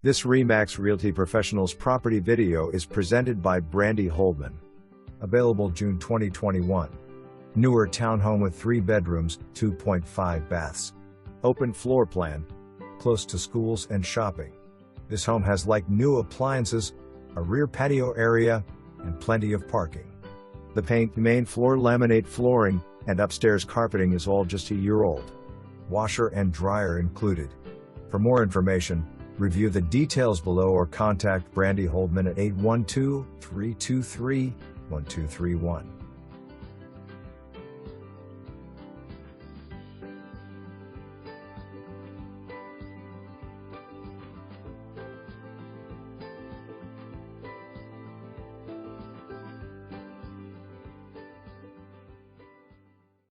This RE/MAX Realty Professionals property video is presented by Brandy Holdeman. Available June 2021. Newer townhome with 3 bedrooms, 2.5 baths. Open floor plan. Close to schools and shopping. This home has like new appliances, a rear patio area, and plenty of parking. The paint, main floor laminate flooring, and upstairs carpeting is all just a year old. Washer and dryer included. For more information, review the details below or contact Brandy Holdeman at 812-323-1231.